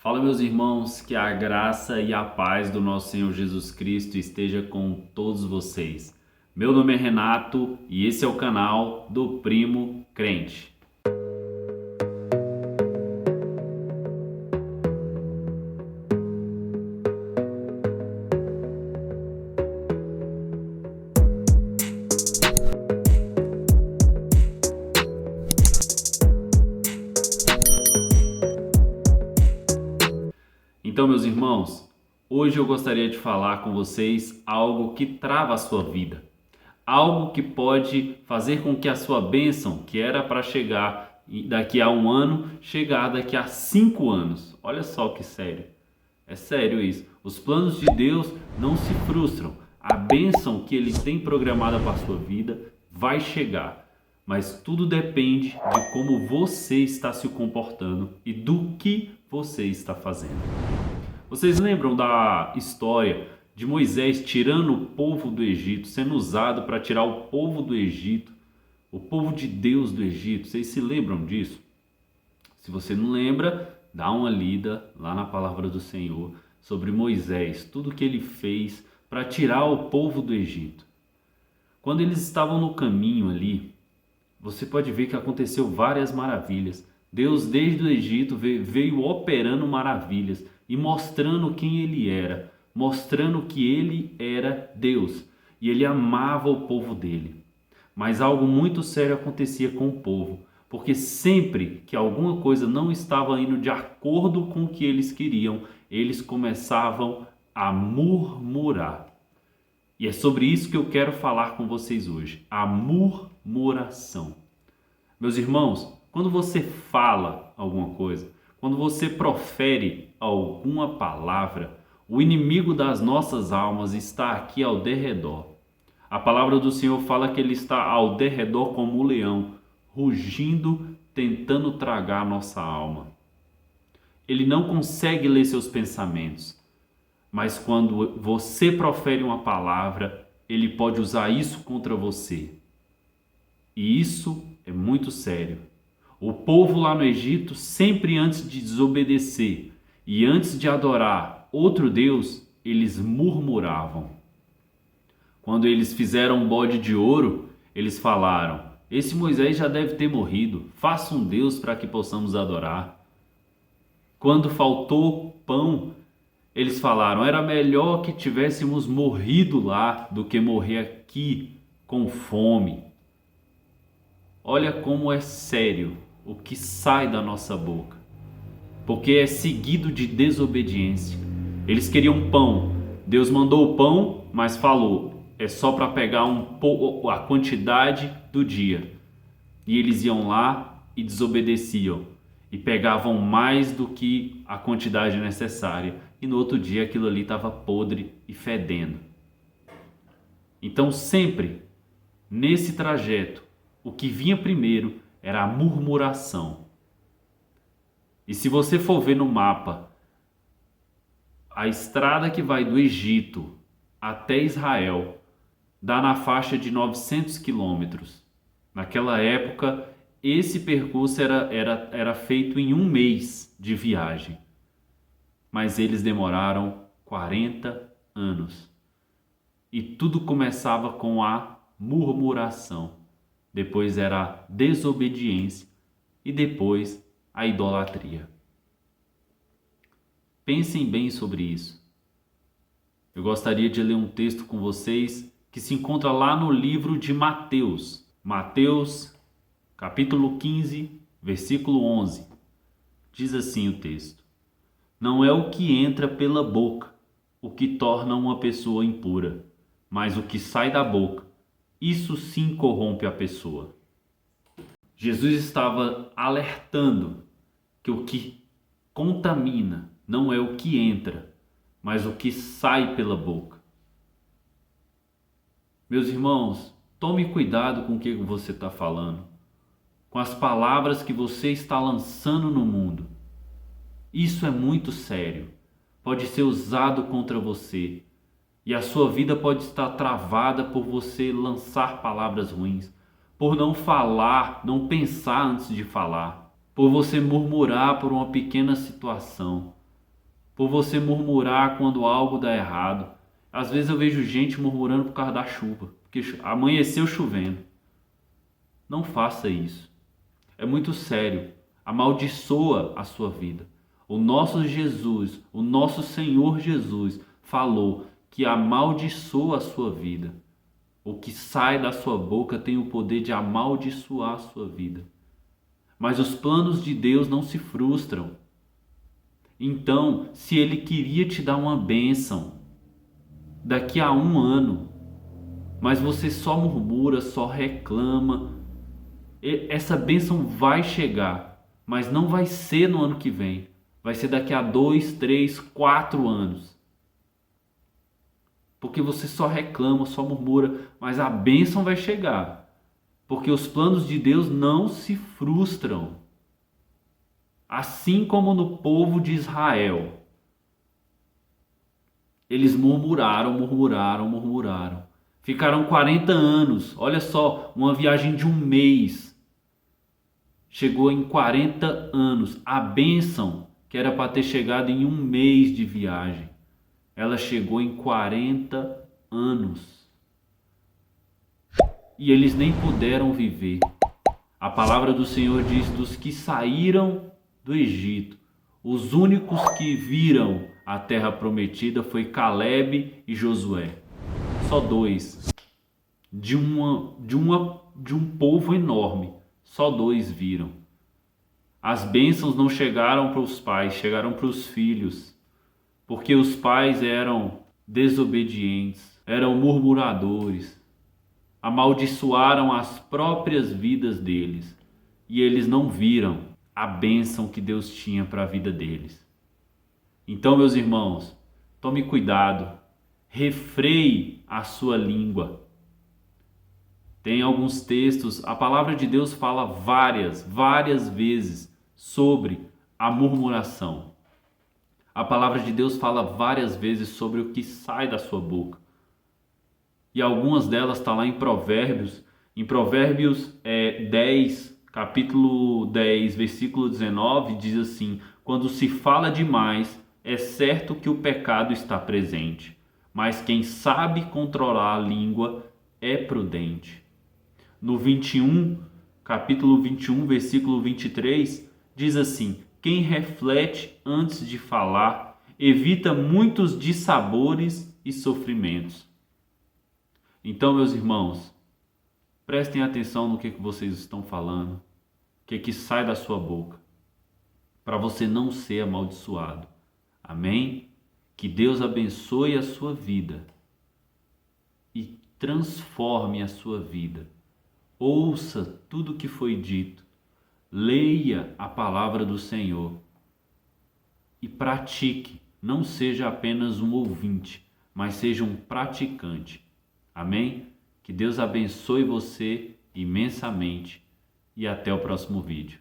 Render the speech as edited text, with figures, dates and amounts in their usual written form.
Fala, meus irmãos, que a graça e a paz do nosso Senhor Jesus Cristo esteja com todos vocês. Meu nome é Renato e esse é o canal do Primo Crente. Então, meus irmãos, hoje eu gostaria de falar com vocês algo que trava a sua vida. Algo que pode fazer com que a sua bênção, que era para chegar daqui a 1 ano, chegar daqui a 5 anos. Olha só que sério. É sério isso. Os planos de Deus não se frustram. A bênção que Ele tem programada para a sua vida vai chegar. Mas tudo depende de como você está se comportando e do que você está fazendo. Vocês lembram da história de Moisés tirando o povo do Egito, sendo usado para tirar o povo do Egito, o povo de Deus do Egito? Vocês se lembram disso? Se você não lembra, dá uma lida lá na palavra do Senhor sobre Moisés, tudo que ele fez para tirar o povo do Egito. Quando eles estavam no caminho ali, você pode ver que aconteceu várias maravilhas. Deus, desde o Egito, veio operando maravilhas e mostrando quem Ele era, mostrando que Ele era Deus e Ele amava o povo dele. Mas algo muito sério acontecia com o povo, porque sempre que alguma coisa não estava indo de acordo com o que eles queriam, eles começavam a murmurar. E é sobre isso que eu quero falar com vocês hoje, a murmuração. Meus irmãos, quando você fala alguma coisa, quando você profere alguma palavra, o inimigo das nossas almas está aqui ao derredor. A palavra do Senhor fala que ele está ao derredor como um leão, rugindo, tentando tragar a nossa alma. Ele não consegue ler seus pensamentos, mas quando você profere uma palavra, ele pode usar isso contra você. E isso é muito sério. O povo lá no Egito, sempre antes de desobedecer e antes de adorar outro Deus, eles murmuravam. Quando eles fizeram um bode de ouro, eles falaram: esse Moisés já deve ter morrido, faça um Deus para que possamos adorar. Quando faltou pão, eles falaram: era melhor que tivéssemos morrido lá do que morrer aqui com fome. Olha como é sério o que sai da nossa boca, porque é seguido de desobediência. Eles queriam pão, Deus mandou o pão, mas falou: é só para pegar a quantidade do dia. E eles iam lá e desobedeciam e pegavam mais do que a quantidade necessária, e no outro dia aquilo ali estava podre e fedendo. Então sempre nesse trajeto, o que vinha primeiro era a murmuração. E se você for ver no mapa, a estrada que vai do Egito até Israel dá na faixa de 900 quilômetros. Naquela época, esse percurso era feito em 1 mês de viagem. Mas eles demoraram 40 anos. E tudo começava com a murmuração. Depois era a desobediência e depois a idolatria. Pensem bem sobre isso. Eu gostaria de ler um texto com vocês que se encontra lá no livro de Mateus. Mateus, capítulo 15, versículo 11. Diz assim o texto: não é o que entra pela boca o que torna uma pessoa impura, mas o que sai da boca, isso sim corrompe a pessoa. Jesus estava alertando que o que contamina não é o que entra, mas o que sai pela boca. Meus irmãos, tome cuidado com o que você está falando, com as palavras que você está lançando no mundo. Isso é muito sério. Pode ser usado contra você. E a sua vida pode estar travada por você lançar palavras ruins, por não falar, não pensar antes de falar, por você murmurar por uma pequena situação. por você murmurar quando algo dá errado. Às vezes eu vejo gente murmurando por causa da chuva, porque amanheceu chovendo. Não faça isso. É muito sério. Amaldiçoa a sua vida. O nosso Jesus, o nosso Senhor Jesus, falou que amaldiçoa a sua vida. O que sai da sua boca tem o poder de amaldiçoar a sua vida. Mas os planos de Deus não se frustram. Então, se Ele queria te dar uma bênção daqui a um ano, mas você só murmura, só reclama, essa bênção vai chegar, mas não vai ser no ano que vem. Vai ser daqui a 2, 3, 4 anos. Porque você só reclama, só murmura, mas a bênção vai chegar. Porque os planos de Deus não se frustram. Assim como no povo de Israel. Eles murmuraram, murmuraram, murmuraram. Ficaram 40 anos. Olha só, uma viagem de um mês. Chegou em 40 anos. A bênção, que era para ter chegado em um mês de viagem, ela chegou em 40 anos. E eles nem puderam viver. A palavra do Senhor diz: dos que saíram do Egito, os únicos que viram a terra prometida foi Caleb e Josué. Só dois. De um povo enorme, só dois viram. As bênçãos não chegaram para os pais, chegaram para os filhos. Porque os pais eram desobedientes, eram murmuradores, amaldiçoaram as próprias vidas deles e eles não viram a bênção que Deus tinha para a vida deles. Então, meus irmãos, tome cuidado, refreie a sua língua. Tem alguns textos, a palavra de Deus fala várias vezes sobre a murmuração. A palavra de Deus fala várias vezes sobre o que sai da sua boca. E algumas delas estão lá em Provérbios. Em Provérbios 10, capítulo 10, versículo 19, diz assim: quando se fala demais, é certo que o pecado está presente, mas quem sabe controlar a língua é prudente. No 21, capítulo 21, versículo 23, diz assim: quem reflete antes de falar evita muitos dissabores e sofrimentos. Então, meus irmãos, prestem atenção no que vocês estão falando, o que sai da sua boca, para você não ser amaldiçoado. Amém? Que Deus abençoe a sua vida e transforme a sua vida. Ouça tudo o que foi dito. Leia a palavra do Senhor e pratique. Não seja apenas um ouvinte, mas seja um praticante. Amém? Que Deus abençoe você imensamente e até o próximo vídeo.